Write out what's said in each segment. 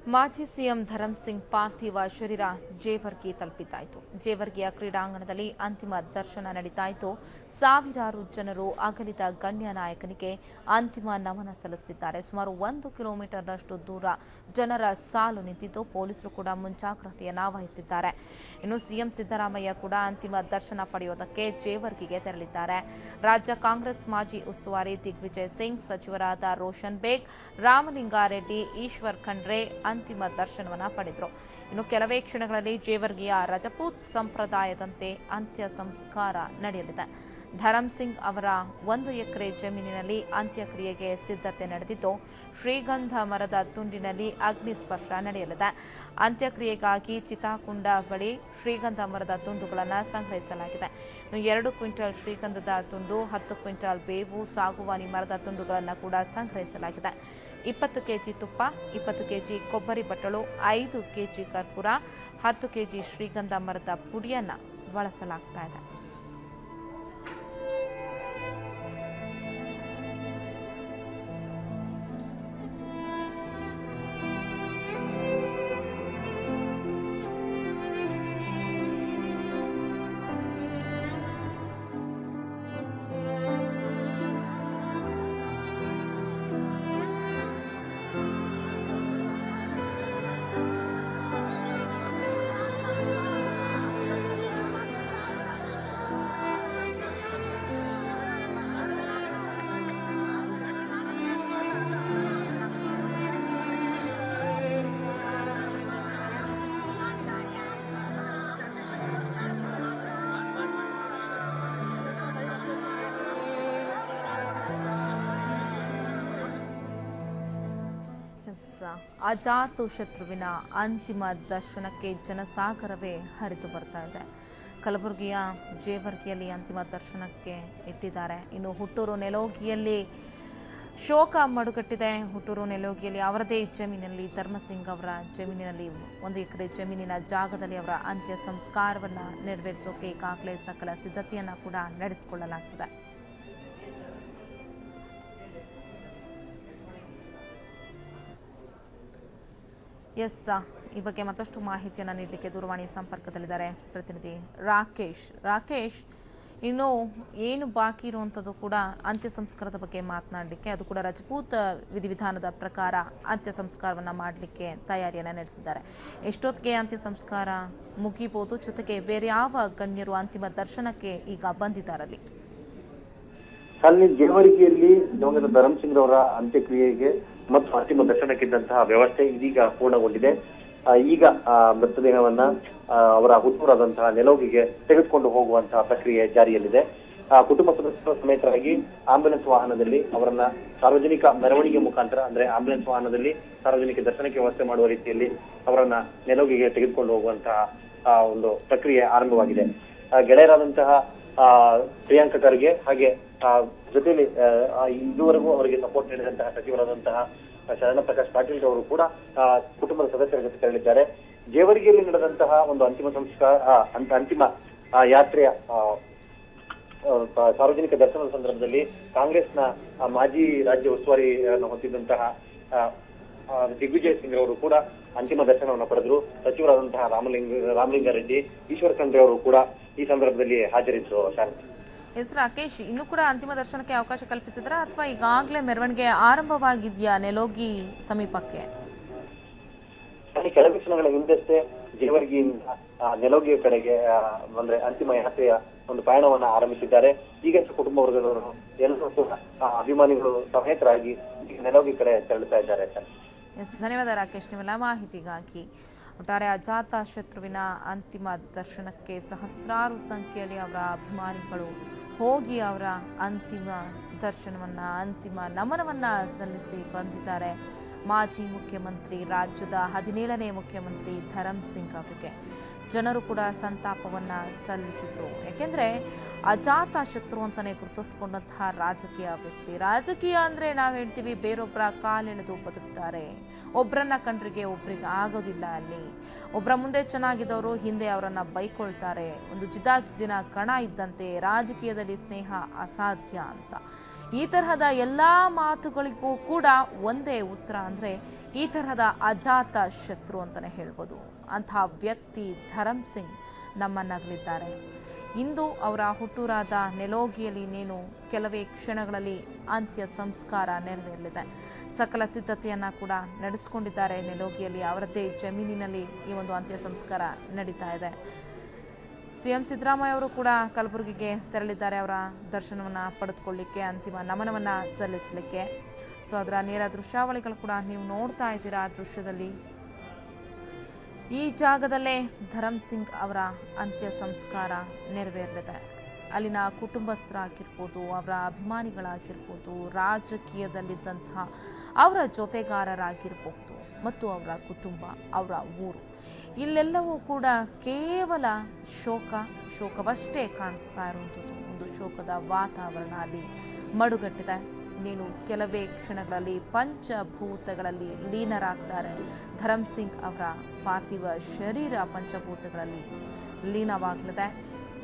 ಮಾಜಿ ಸಿಎಂ ಧರಮ್ ಸಿಂಗ್ ಪಾರ್ಥಿವ ಶರೀರ ಜೇವರ್ಗಿ ತಲುಪಿದ್ದಾಯಿತು. ಜೇವರ್ಗಿಯ ಕ್ರೀಡಾಂಗಣದಲ್ಲಿ ಅಂತಿಮ ದರ್ಶನ ನಡೀತಾಯಿತು. ಸಾವಿರಾರು ಜನರು ಅಗಲಿದ ಗಣ್ಯ ನಾಯಕನಿಗೆ ಅಂತಿಮ ನಮನ ಸಲ್ಲಿಸುತ್ತಿದ್ದಾರೆ. ಸುಮಾರು 1 ಕಿಲೋಮೀಟರ್ನಷ್ಟು ದೂರ ಜನರ ಸಾಲು ನಿಂತಿದ್ದು, ಪೊಲೀಸರು ಕೂಡ ಮುಂಜಾಗ್ರತೆಯನ್ನ ವಹಿಸಿದ್ದಾರೆ. ಇನ್ನು ಸಿಎಂ ಸಿದ್ದರಾಮಯ್ಯ ಕೂಡ ಅಂತಿಮ ದರ್ಶನ ಪಡೆಯೋದಕ್ಕೆ ಜೇವರ್ಗಿಗೆ ತೆರಳಿದ್ದಾರೆ. ರಾಜ್ಯ ಕಾಂಗ್ರೆಸ್ ಮಾಜಿ ಉಸ್ತುವಾರಿ ದಿಗ್ವಿಜಯ್ ಸಿಂಗ್, ಸಚಿವರಾದ ರೋಷನ್ ಬೇಗ್, ರಾಮಲಿಂಗಾರೆಡ್ಡಿ, ಈಶ್ವರ್ ಖಂಡ್ರೆ ಅಂತಿಮ ದರ್ಶನವನ್ನ ಪಡೆದರು. ಇನ್ನು ಕೆಲವೇ ಕ್ಷಣಗಳಲ್ಲಿ ಜೇವರ್ಗಿಯ ರಜಪೂತ್ ಸಂಪ್ರದಾಯದಂತೆ ಅಂತ್ಯ ಸಂಸ್ಕಾರ ನಡೆಯಲಿದೆ. ಧರಮ್ ಸಿಂಗ್ ಅವರ 1 ಎಕರೆ ಜಮೀನಿನಲ್ಲಿ ಅಂತ್ಯಕ್ರಿಯೆಗೆ ಸಿದ್ಧತೆ ನಡೆದಿದ್ದು, ಶ್ರೀಗಂಧ ಮರದ ತುಂಡಿನಲ್ಲಿ ಅಗ್ನಿಸ್ಪರ್ಶ ನಡೆಯಲಿದೆ. ಅಂತ್ಯಕ್ರಿಯೆಗಾಗಿ ಚಿತಾಕುಂಡ ಬಳಿ ಶ್ರೀಗಂಧ ಮರದ ತುಂಡುಗಳನ್ನು ಸಂಗ್ರಹಿಸಲಾಗಿದೆ. 2 ಕ್ವಿಂಟಲ್ ಶ್ರೀಗಂಧದ ತುಂಡು, 10 ಕ್ವಿಂಟಲ್ ಬೇವು, ಸಾಗುವಾನಿ ಮರದ ತುಂಡುಗಳನ್ನು ಕೂಡ ಸಂಗ್ರಹಿಸಲಾಗಿದೆ. 20 ಕೆಜಿ ತುಪ್ಪ, 20 ಕೆಜಿ ಕೊಬ್ಬರಿ ಬಟ್ಟಲು, 5 ಕೆಜಿ ಕರ್ಪೂರ, 10 ಕೆಜಿ ಶ್ರೀಗಂಧ ಮರದ ಪುಡಿಯನ್ನು ಬಳಸಲಾಗ್ತಾ ಇದೆ. ಅಜಾತ ಶತ್ರುವಿನ ಅಂತಿಮ ದರ್ಶನಕ್ಕೆ ಜನಸಾಗರವೇ ಹರಿದು ಬರ್ತಾ ಇದೆ. ಕಲಬುರಗಿಯ ಜೇವರ್ಗಿಯಲ್ಲಿ ಅಂತಿಮ ದರ್ಶನಕ್ಕೆ ಇಟ್ಟಿದ್ದಾರೆ. ಇನ್ನು ಹುಟ್ಟೂರು ನೆಲೋಗಿಯಲ್ಲಿ ಶೋಕ ಮಡುಗಟ್ಟಿದೆ. ಹುಟ್ಟೂರು ನೆಲೋಗಿಯಲ್ಲಿ ಅವರದೇ ಜಮೀನಿನಲ್ಲಿ, ಧರ್ಮಸಿಂಗ್ ಅವರ ಜಮೀನಿನಲ್ಲಿ 1 ಎಕರೆ ಜಮೀನಿನ ಜಾಗದಲ್ಲಿ ಅವರ ಅಂತ್ಯ ಸಂಸ್ಕಾರವನ್ನು ನೆರವೇರಿಸೋಕೆ ಈಗಾಗಲೇ ಸಕಲ ಸಿದ್ಧತೆಯನ್ನು ಕೂಡ ನಡೆಸಿಕೊಳ್ಳಲಾಗ್ತಿದೆ. ಈ ಬಗ್ಗೆ ಮತ್ತಷ್ಟು ಮಾಹಿತಿಯನ್ನು ನೀಡಲಿಕ್ಕೆ ದೂರವಾಣಿ ಸಂಪರ್ಕದಲ್ಲಿದ್ದಾರೆ ಪ್ರತಿನಿಧಿ ರಾಕೇಶ್. ಇನ್ನು ಏನು ಬಾಕಿ ಇರುವಂಥದ್ದು ಕೂಡ ಅಂತ್ಯ ಸಂಸ್ಕಾರದ ಬಗ್ಗೆ ಮಾತನಾಡಲಿಕ್ಕೆ, ಅದು ಕೂಡ ರಜಪೂತ್ ವಿಧಿವಿಧಾನದ ಪ್ರಕಾರ ಅಂತ್ಯ ಸಂಸ್ಕಾರವನ್ನು ಮಾಡಲಿಕ್ಕೆ ತಯಾರಿಯನ್ನು ನಡೆಸಿದ್ದಾರೆ. ಎಷ್ಟೊತ್ತಿಗೆ ಅಂತ್ಯ ಸಂಸ್ಕಾರ ಮುಗಿಬಹುದು? ಜೊತೆಗೆ ಬೇರೆ ಯಾವ ಗಣ್ಯರು ಅಂತಿಮ ದರ್ಶನಕ್ಕೆ ಈಗ ಬಂದಿದ್ದಾರಲ್ಲಿ? ಅಲ್ಲಿ ಜೇವರ್ಗಿಯಲ್ಲಿ ದಿವಂಗತ ಧರಮ್ ಸಿಂಗ್ ಅವರ ಅಂತ್ಯಕ್ರಿಯೆಗೆ ಮತ್ತು ಅಂತಿಮ ದರ್ಶನಕ್ಕಿದ್ದಂತಹ ವ್ಯವಸ್ಥೆ ಇದೀಗ ಪೂರ್ಣಗೊಂಡಿದೆ. ಈಗ ಮೃತದೇಹವನ್ನ ಅವರ ಹುಟ್ಟೂರಾದಂತಹ ನೆಲೋಗಿಗೆ ತೆಗೆದುಕೊಂಡು ಹೋಗುವಂತಹ ಪ್ರಕ್ರಿಯೆ ಜಾರಿಯಲ್ಲಿದೆ. ಕುಟುಂಬ ಸದಸ್ಯರ ಸಮೇತರಾಗಿ ಆಂಬ್ಯುಲೆನ್ಸ್ ವಾಹನದಲ್ಲಿ ಅವರನ್ನ ಸಾರ್ವಜನಿಕ ಮೆರವಣಿಗೆ ಮುಖಾಂತರ, ಅಂದ್ರೆ ಆಂಬ್ಯುಲೆನ್ಸ್ ವಾಹನದಲ್ಲಿ ಸಾರ್ವಜನಿಕ ದರ್ಶನಕ್ಕೆ ವ್ಯವಸ್ಥೆ ಮಾಡುವ ರೀತಿಯಲ್ಲಿ ಅವರನ್ನ ನೆಲೋಗಿಗೆ ತೆಗೆದುಕೊಂಡು ಹೋಗುವಂತಹ ಒಂದು ಪ್ರಕ್ರಿಯೆ ಆರಂಭವಾಗಿದೆ. ಗೆಳೆಯರಾದಂತಹ ಪ್ರಿಯಾಂಕ ಖರ್ಗೆ ಹಾಗೆ ಜೊತೆಯಲ್ಲಿ ಇದುವರೆಗೂ ಅವರಿಗೆ ಸಪೋರ್ಟ್ ನೀಡಿದಂತಹ ಸಚಿವರಾದಂತಹ ಶರಣ ಪ್ರಕಾಶ್ ಪಾಟೀಲ್ ಅವರು ಕೂಡ ಕುಟುಂಬದ ಸದಸ್ಯರ ಜೊತೆ ತೆರಳಿದ್ದಾರೆ. ಜೇವರ್ಗಿಯಲ್ಲಿ ನಡೆದಂತಹ ಒಂದು ಅಂತಿಮ ಯಾತ್ರೆಯ ಸಾರ್ವಜನಿಕ ದರ್ಶನದ ಸಂದರ್ಭದಲ್ಲಿ ಕಾಂಗ್ರೆಸ್ನ ಮಾಜಿ ರಾಜ್ಯ ಉಸ್ತುವಾರಿ ಹೊಂದಿದ್ದಂತಹ ದಿಗ್ವಿಜಯ್ ಸಿಂಗ್ ಅವರು ಕೂಡ ಅಂತಿಮ ದರ್ಶನವನ್ನು ಪಡೆದರು. ಸಚಿವರಾದಂತಹ ರಾಮಲಿಂಗಾರೆಡ್ಡಿ, ಈಶ್ವರ್ ಖಂಡ್ರೆ ಅವರು ಕೂಡ ಈ ಸಂದರ್ಭದಲ್ಲಿ ಹಾಜರಿದ್ದರು. ರಾಕೇಶ್, ಇನ್ನೂ ಕೂಡ ಅಂತಿಮ ದರ್ಶನಕ್ಕೆ ಅವಕಾಶ ಕಲ್ಪಿಸಿದ್ರ ಅಥವಾ ಈಗಾಗಲೇ ಮೆರವಣಿಗೆ ಆರಂಭವಾಗಿದೆಯಾ ನೆಲೋಗಿ ಸಮೀಪಕ್ಕೆ? ಕೆಲವು ಕ್ಷಣಗಳ ಹಿಂದಷ್ಟೇ ಜೇವರ್ಗಿಯಿಂದ ನೆಲೋಗಿಯ ಕಡೆಗೆ ಅಂದ್ರೆ ಅಂತಿಮ ಯಾತ್ರೆಯ ಒಂದು ಪಯಣವನ್ನ ಆರಂಭಿಸಿದ್ದಾರೆ. ಈಗ ಕುಟುಂಬ ವರ್ಗದವರು ಎಲ್ಲರೂ ಕೂಡ ಅಭಿಮಾನಿಗಳು ಸಮೇತರಾಗಿ ನೆಲೋಗಿ ಕಡೆ ತೆರಳುತ್ತಾ ಇದ್ದಾರೆ. ಧನ್ಯವಾದ ರಾಕೇಶ್ ನಿಮ್ಮೆಲ್ಲ ಮಾಹಿತಿಗಾಗಿ. ಒಟ್ಟಾರೆ ಅಜಾತ ಶತ್ರುವಿನ ಅಂತಿಮ ದರ್ಶನಕ್ಕೆ ಸಹಸ್ರಾರು ಸಂಖ್ಯೆಯಲ್ಲಿ ಅವರ ಅಭಿಮಾನಿಗಳು ಹೋಗಿ ಅವರ ಅಂತಿಮ ದರ್ಶನವನ್ನ, ಅಂತಿಮ ನಮನವನ್ನ ಸಲ್ಲಿಸಿ ಬಂದಿದ್ದಾರೆ. ಮಾಜಿ ಮುಖ್ಯಮಂತ್ರಿ, ರಾಜ್ಯದ 17ನೇ ಮುಖ್ಯಮಂತ್ರಿ ಧರಮ್ ಸಿಂಗ್ ಅವರಿಗೆ ಜನರು ಕೂಡ ಸಂತಾಪವನ್ನ ಸಲ್ಲಿಸಿದ್ರು. ಯಾಕೆಂದ್ರೆ ಅಜಾತ ಶತ್ರು ಅಂತಾನೆ ಗುರುತಿಸಿಕೊಂಡಂತಹ ರಾಜಕೀಯ ವ್ಯಕ್ತಿ. ರಾಜಕೀಯ ಅಂದ್ರೆ ನಾವು ಹೇಳ್ತೀವಿ ಬೇರೊಬ್ಬರ ಕಾಲೆಳೆದು ಬದುಕ್ತಾರೆ, ಒಬ್ಬರನ್ನ ಕಂಡ್ರಿಗೆ ಒಬ್ರಿಗೆ ಆಗೋದಿಲ್ಲ. ಅಲ್ಲಿ ಒಬ್ಬರ ಮುಂದೆ ಚೆನ್ನಾಗಿದ್ದವರು ಹಿಂದೆ ಅವರನ್ನ ಬೈಕೊಳ್ತಾರೆ. ಒಂದು ಜಿದಾಜಿದಿನ ಕಣ ಇದ್ದಂತೆ ರಾಜಕೀಯದಲ್ಲಿ ಸ್ನೇಹ ಅಸಾಧ್ಯ ಅಂತ. ಈ ತರಹದ ಎಲ್ಲ ಮಾತುಗಳಿಗೂ ಕೂಡ ಒಂದೇ ಉತ್ತರ ಅಂದರೆ ಈ ತರಹದ ಅಜಾತ ಶತ್ರು ಅಂತಲೇ ಹೇಳ್ಬೋದು. ಅಂತಹ ವ್ಯಕ್ತಿ ಧರಮ್ ಸಿಂಗ್ ನಮ್ಮನ್ನಗಲಿದ್ದಾರೆ. ಇಂದು ಅವರ ಹುಟ್ಟೂರಾದ ನೆಲೋಗಿಯಲ್ಲಿ ಇನ್ನೇನು ಕೆಲವೇ ಕ್ಷಣಗಳಲ್ಲಿ ಅಂತ್ಯ ಸಂಸ್ಕಾರ ನೆರವೇರಲಿದೆ. ಸಕಲ ಸಿದ್ಧತೆಯನ್ನು ಕೂಡ ನಡೆಸಿಕೊಂಡಿದ್ದಾರೆ. ನೆಲೋಗಿಯಲ್ಲಿ ಅವರದ್ದೇ ಜಮೀನಿನಲ್ಲಿ ಈ ಒಂದು ಅಂತ್ಯ ಸಂಸ್ಕಾರ ನಡೀತಾ ಇದೆ. ಸಿಎಂ ಸಿದ್ದರಾಮಯ್ಯ ಅವರು ಕೂಡ ಕಲಬುರಗಿಗೆ ತೆರಳಿದ್ದಾರೆ ಅವರ ದರ್ಶನವನ್ನು ಪಡೆದುಕೊಳ್ಳಿಕ್ಕೆ, ಅಂತಿಮ ನಮನವನ್ನು ಸಲ್ಲಿಸಲಿಕ್ಕೆ. ಸೊ ಅದರ ನೇರ ದೃಶ್ಯಾವಳಿಗಳು ಕೂಡ ನೀವು ನೋಡ್ತಾ ಇದ್ದೀರಾ. ಆ ದೃಶ್ಯದಲ್ಲಿ ಈ ಜಾಗದಲ್ಲೇ ಧರಮ್ ಸಿಂಗ್ ಅವರ ಅಂತ್ಯ ಸಂಸ್ಕಾರ ನೆರವೇರಲಿದೆ. ಅಲ್ಲಿನ ಕುಟುಂಬಸ್ಥರಾಗಿರ್ಬೋದು, ಅವರ ಅಭಿಮಾನಿಗಳಾಗಿರ್ಬೋದು, ರಾಜಕೀಯದಲ್ಲಿದ್ದಂತಹ ಅವರ ಜೊತೆಗಾರರಾಗಿರ್ಬೋದು ಮತ್ತು ಅವರ ಕುಟುಂಬ, ಅವರ ಊರು, ಇಲ್ಲೆಲ್ಲವೂ ಕೂಡ ಕೇವಲ ಶೋಕವಷ್ಟೇ ಕಾಣಿಸ್ತಾ ಇರುವಂಥದ್ದು. ಒಂದು ಶೋಕದ ವಾತಾವರಣ ಅಲ್ಲಿ ಮಡುಗಟ್ಟಿದೆ. ಇನ್ನೇನು ಕೆಲವೇ ಕ್ಷಣಗಳಲ್ಲಿ ಪಂಚಭೂತಗಳಲ್ಲಿ ಲೀನರಾಗ್ತಾರೆ. ಧರಮ್ ಸಿಂಗ್ ಅವರ ಪಾರ್ಥಿವ ಶರೀರ ಪಂಚಭೂತಗಳಲ್ಲಿ ಲೀನವಾಗಲಿದೆ.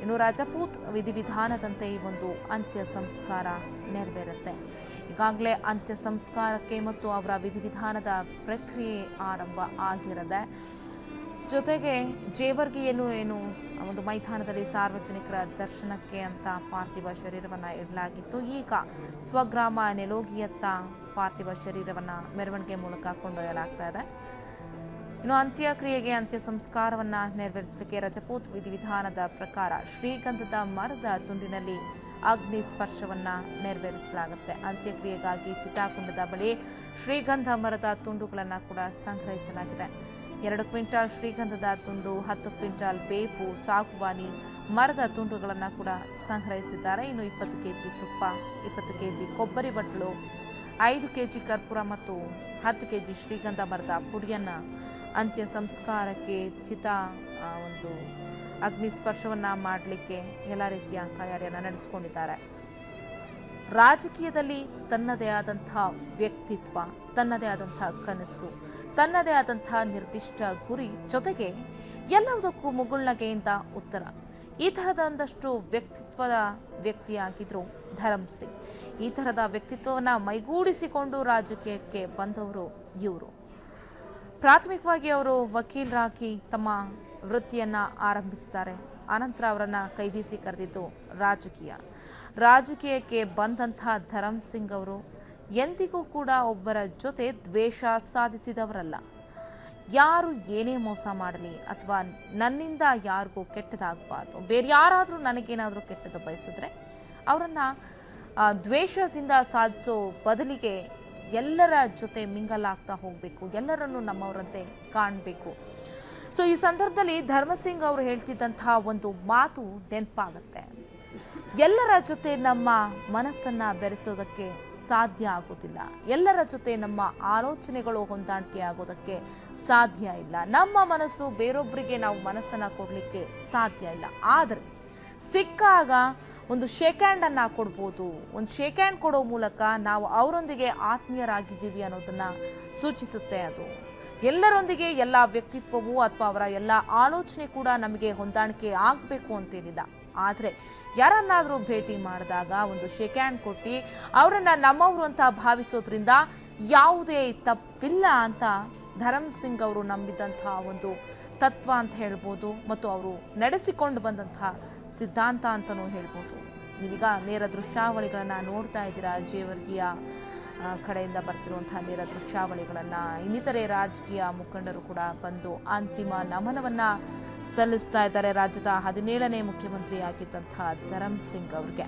ಇನ್ನು ರಜಪೂತ್ ವಿಧಿವಿಧಾನದಂತೆ ಈ ಒಂದು ಅಂತ್ಯ ಸಂಸ್ಕಾರ ನೆರವೇರುತ್ತೆ. ಈಗಾಗಲೇ ಅಂತ್ಯ ಸಂಸ್ಕಾರಕ್ಕೆ ಮತ್ತು ಅವರ ವಿಧಿವಿಧಾನದ ಪ್ರಕ್ರಿಯೆ ಆರಂಭ ಆಗಿರದೆ. ಜೊತೆಗೆ ಜೇವರ್ಗಿಯಲ್ಲೂ ಏನು ಒಂದು ಮೈದಾನದಲ್ಲಿ ಸಾರ್ವಜನಿಕರ ದರ್ಶನಕ್ಕೆ ಅಂತ ಪಾರ್ಥಿವ ಶರೀರವನ್ನು ಇಡಲಾಗಿತ್ತು. ಈಗ ಸ್ವಗ್ರಾಮ ನೆಲೋಗಿಯತ್ತ ಪಾರ್ಥಿವ ಶರೀರವನ್ನು ಮೆರವಣಿಗೆ ಮೂಲಕ ಕೊಂಡೊಯ್ಯಲಾಗ್ತಾ ಇದೆ. ಇನ್ನು ಅಂತ್ಯಕ್ರಿಯೆಗೆ ಅಂತ್ಯ ಸಂಸ್ಕಾರವನ್ನು ನೆರವೇರಿಸಲಿಕ್ಕೆ ರಜಪೂತ್ ವಿಧಿವಿಧಾನದ ಪ್ರಕಾರ ಶ್ರೀಗಂಧದ ಮರದ ತುಂಡಿನಲ್ಲಿ ಅಗ್ನಿ ಸ್ಪರ್ಶವನ್ನು ನೆರವೇರಿಸಲಾಗುತ್ತೆ. ಅಂತ್ಯಕ್ರಿಯೆಗಾಗಿ ಚಿತಾಕುಂಡದ ಬಳಿ ಶ್ರೀಗಂಧ ಮರದ ತುಂಡುಗಳನ್ನು ಕೂಡ ಸಂಗ್ರಹಿಸಲಾಗಿದೆ. 2 ಕ್ವಿಂಟಾಲ್ ಶ್ರೀಗಂಧದ ತುಂಡು, 10 ಕ್ವಿಂಟಾಲ್ ಬೇವು, ಸಾಗುವಾನಿ ಮರದ ತುಂಡುಗಳನ್ನು ಕೂಡ ಸಂಗ್ರಹಿಸಿದ್ದಾರೆ. ಇನ್ನು 20 ಕೆಜಿ ತುಪ್ಪ, 20 ಕೆಜಿ ಕೊಬ್ಬರಿ ಬಟ್ಟಲು, 5 ಕೆಜಿ ಕರ್ಪೂರ ಮತ್ತು 10 ಕೆಜಿ ಶ್ರೀಗಂಧ ಮರದ ಪುಡಿಯನ್ನು ಅಂತ್ಯ ಸಂಸ್ಕಾರಕ್ಕೆ ಒಂದು ಅಗ್ನಿ ಸ್ಪರ್ಶವನ್ನು ಮಾಡಲಿಕ್ಕೆ ಎಲ್ಲ ರೀತಿಯ ತಯಾರಿಯನ್ನು ನಡೆಸಿಕೊಂಡಿದ್ದಾರೆ. ರಾಜಕೀಯದಲ್ಲಿ ತನ್ನದೇ ಆದಂತಹ ವ್ಯಕ್ತಿತ್ವ, ತನ್ನದೇ ಆದಂತಹ ಕನಸು, ತನ್ನದೇ ಆದಂತಹ ನಿರ್ದಿಷ್ಟ ಗುರಿ, ಜೊತೆಗೆ ಎಲ್ಲವುದಕ್ಕೂ ಮುಗುಳ್ನಗೆಯಿಂದ ಉತ್ತರ, ಈ ತರಹದ ಒಂದಷ್ಟು ವ್ಯಕ್ತಿತ್ವದ ವ್ಯಕ್ತಿಯಾಗಿದ್ರು ಧರಮ್ ಸಿಂಗ್. ಈ ತರಹದ ವ್ಯಕ್ತಿತ್ವವನ್ನು ಮೈಗೂಡಿಸಿಕೊಂಡು ರಾಜಕೀಯಕ್ಕೆ ಬಂದವರು ಇವರು. ಪ್ರಾಥಮಿಕವಾಗಿ ಅವರು ವಕೀಲರಾಗಿ ತಮ್ಮ ವೃತ್ತಿಯನ್ನು ಆರಂಭಿಸ್ತಾರೆ. ಆನಂತರ ಅವರನ್ನು ಕೈಬೀಸಿ ಕರೆದಿದ್ದು ರಾಜಕೀಯಕ್ಕೆ ಬಂದಂತಹ ಧರಮ್ ಸಿಂಗ್ ಅವರು ಎಂದಿಗೂ ಕೂಡ ಒಬ್ಬರ ಜೊತೆ ದ್ವೇಷ ಸಾಧಿಸಿದವರಲ್ಲ. ಯಾರು ಏನೇ ಮೋಸ ಮಾಡಲಿ ಅಥವಾ ನನ್ನಿಂದ ಯಾರಿಗೂ ಕೆಟ್ಟದಾಗಬಾರ್ದು, ಬೇರೆ ಯಾರಾದರೂ ನನಗೇನಾದರೂ ಕೆಟ್ಟದ್ದು ಬಯಸಿದ್ರೆ ಅವರನ್ನು ದ್ವೇಷದಿಂದ ಸಾಧಿಸೋ ಬದಲಿಗೆ ಎಲ್ಲರ ಜೊತೆ ಮಿಂಗಲ್ ಆಗ್ತಾ ಹೋಗಬೇಕು, ಎಲ್ಲರನ್ನು ನಮ್ಮವರಂತೆ ಕಾಣಬೇಕು. ಸೊ ಈ ಸಂದರ್ಭದಲ್ಲಿ ಧರ್ಮ ಸಿಂಗ್ ಅವರು ಹೇಳ್ತಿದ್ದಂತಹ ಒಂದು ಮಾತು ನೆನಪಾಗುತ್ತೆ. ಎಲ್ಲರ ಜೊತೆ ನಮ್ಮ ಮನಸ್ಸನ್ನು ಬೆರೆಸೋದಕ್ಕೆ ಸಾಧ್ಯ ಆಗೋದಿಲ್ಲ, ಎಲ್ಲರ ಜೊತೆ ನಮ್ಮ ಆಲೋಚನೆಗಳು ಹೊಂದಾಣಿಕೆ ಆಗೋದಕ್ಕೆ ಸಾಧ್ಯ ಇಲ್ಲ, ನಮ್ಮ ಮನಸ್ಸು ಬೇರೊಬ್ಬರಿಗೆ ನಾವು ಮನಸ್ಸನ್ನು ಕೊಡಲಿಕ್ಕೆ ಸಾಧ್ಯ ಇಲ್ಲ. ಆದರೆ ಸಿಕ್ಕಾಗ ಒಂದು ಶೇಕ್ ಹ್ಯಾಂಡನ್ನು ಕೊಡ್ಬೋದು. ಒಂದು ಶೇಕ್ ಹ್ಯಾಂಡ್ ಕೊಡೋ ಮೂಲಕ ನಾವು ಅವರೊಂದಿಗೆ ಆತ್ಮೀಯರಾಗಿದ್ದೀವಿ ಅನ್ನೋದನ್ನು ಸೂಚಿಸುತ್ತೆ. ಅದು ಎಲ್ಲರೊಂದಿಗೆ ಎಲ್ಲ ವ್ಯಕ್ತಿತ್ವವು ಅಥವಾ ಅವರ ಎಲ್ಲ ಆಲೋಚನೆ ಕೂಡ ನಮಗೆ ಹೊಂದಾಣಿಕೆ ಆಗಬೇಕು ಅಂತೇನಿಲ್ಲ. ಆದರೆ ಯಾರನ್ನಾದರೂ ಭೇಟಿ ಮಾಡಿದಾಗ ಒಂದು ಶೇಕ್ ಹ್ಯಾಂಡ್ ಕೊಟ್ಟು ಅವರನ್ನು ನಮ್ಮವರು ಅಂತ ಭಾವಿಸೋದ್ರಿಂದ ಯಾವುದೇ ತಪ್ಪಿಲ್ಲ ಅಂತ ಧರಮ್ ಸಿಂಗ್ ಅವರು ನಂಬಿದಂತಹ ಒಂದು ತತ್ವ ಅಂತ ಹೇಳ್ಬೋದು, ಮತ್ತು ಅವರು ನಡೆಸಿಕೊಂಡು ಬಂದಂತಹ ಸಿದ್ಧಾಂತ ಅಂತಲೂ ಹೇಳ್ಬೋದು. ನೀವೀಗ ನೇರ ದೃಶ್ಯಾವಳಿಗಳನ್ನು ನೋಡ್ತಾ ಇದ್ದೀರಾ. ಜೇವರ್ಗಿಯ ಕಡೆಯಿಂದ ಬರ್ತಿರುವಂತಹ ನೇರ ದೃಶ್ಯಾವಳಿಗಳನ್ನು ಇನ್ನಿತರೆ ರಾಜಕೀಯ ಮುಖಂಡರು ಕೂಡ ಬಂದು ಅಂತಿಮ ನಮನವನ್ನು ಸಲ್ಲಿಸ್ತಾ ಇದ್ದಾರೆ ರಾಜ್ಯದ 17ನೇ ಮುಖ್ಯಮಂತ್ರಿ ಆಗಿದ್ದಂತಹ ಧರಮ್ ಸಿಂಗ್ ಅವರಿಗೆ.